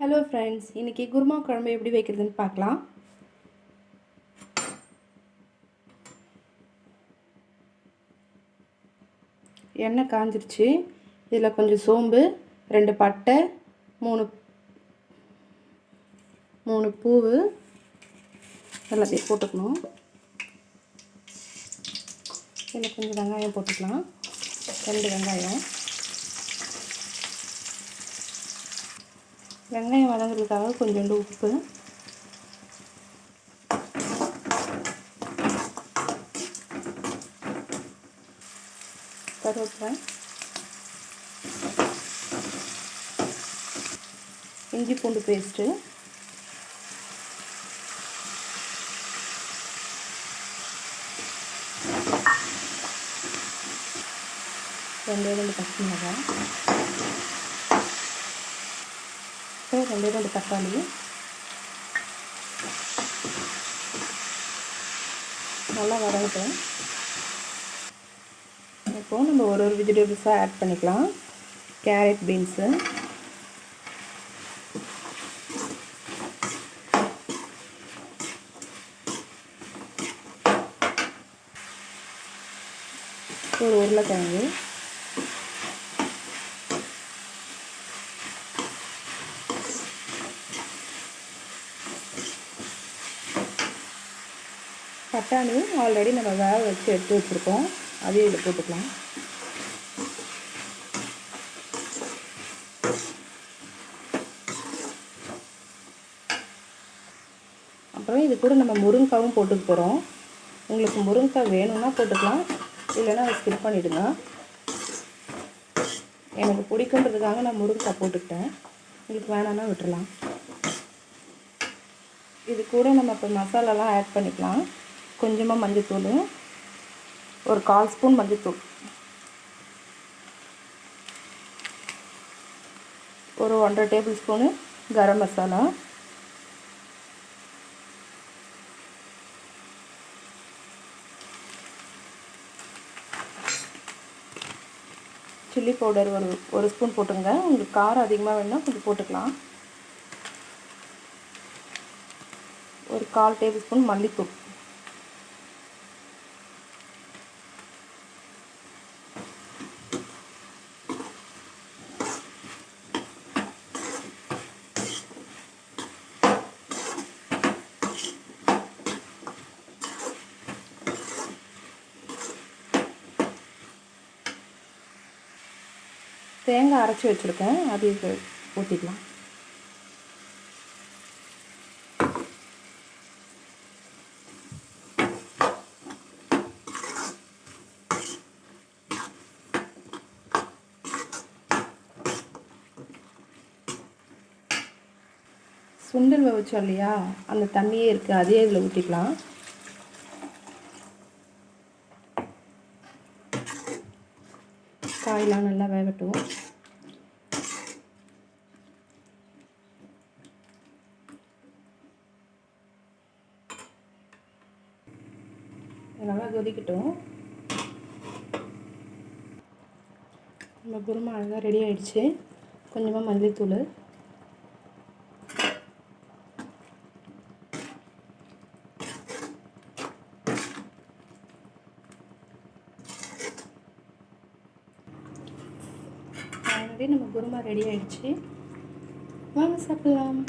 Hello friends, இன்றைக்கி குருமா குழம்பு எப்படி வைக்கிறதுன்னு பார்க்கலாம். எண்ணெய் காஞ்சிருச்சு. இதில் கொஞ்சம் சோம்பு, 2 பட்டை, 3 பூவு எல்லாத்தையும் போட்டுக்கணும். இதில் கொஞ்சம் வெங்காயம் போட்டுக்கலாம். 2 வெங்காயம். வெங்காயம் வதங்குறதுக்காக கொஞ்சோண்டு உப்பு, கருவேப்பிலை, இஞ்சி பூண்டு பேஸ்ட்டு, ரெண்டு பச்சை மிளகாய், 2 தக்காளி நல்லா வதங்கட்டும். இப்போது நம்ம ஒரு வெஜிடபிள்ஸாக ஆட் பண்ணிக்கலாம். கேரட், பீன்ஸு, ஒரு உருளைக்கிழங்கு, பட்டாணி ஆல்ரெடி நம்ம வேக வச்சு எடுத்து வச்சுருக்கோம், அதையும் இதில் போட்டுக்கலாம். அப்புறம் இது கூட நம்ம முருங்கைக்காவும் போட்டுக்க போகிறோம். உங்களுக்கு முருங்கைக்காய் வேணும்னா போட்டுக்கலாம், இல்லைன்னா அதை ஸ்கிப் பண்ணிவிடுங்க. எனக்கு பிடிக்குன்றதுக்காக நான் முருங்கைக்காய் போட்டுக்கிட்டேன். உங்களுக்கு வேணான்னா விட்டுடலாம். இது கூட நம்ம இப்போ மசாலாலாம் ஆட் பண்ணிக்கலாம். கொஞ்சமாக மஞ்சள்தூள், ஒரு 1/4 ஸ்பூன் மஞ்சள்தூள், ஒரு 1.5 table spoon garam masala, chilli powder ஒரு ஸ்பூன் போட்டுங்க. உங்களுக்கு காரம் அதிகமாக வேணும்னா கொஞ்சம் போட்டுக்கலாம். ஒரு 1/4 டேபிள் ஸ்பூன் மல்லித்தூள், தேங்காய் அரைச்சி வச்சுருக்கேன், அது ஊற்றிக்கலாம். சுண்டல் வச்சோம் இல்லையா, அந்த தண்ணியே இருக்குது, அதே இதில் ஊற்றிக்கலாம். காயெலாம் நல்லா வேகட்டும். நல்லா கொதிக்கட்டும். நம்ம குருமா அழகாக ரெடி ஆகிடுச்சு. கொஞ்சமாக மல்லித்தூள், நம்ம குருமா ரெடி ஆகிடுச்சு. வாங்க சாப்பிடலாம்.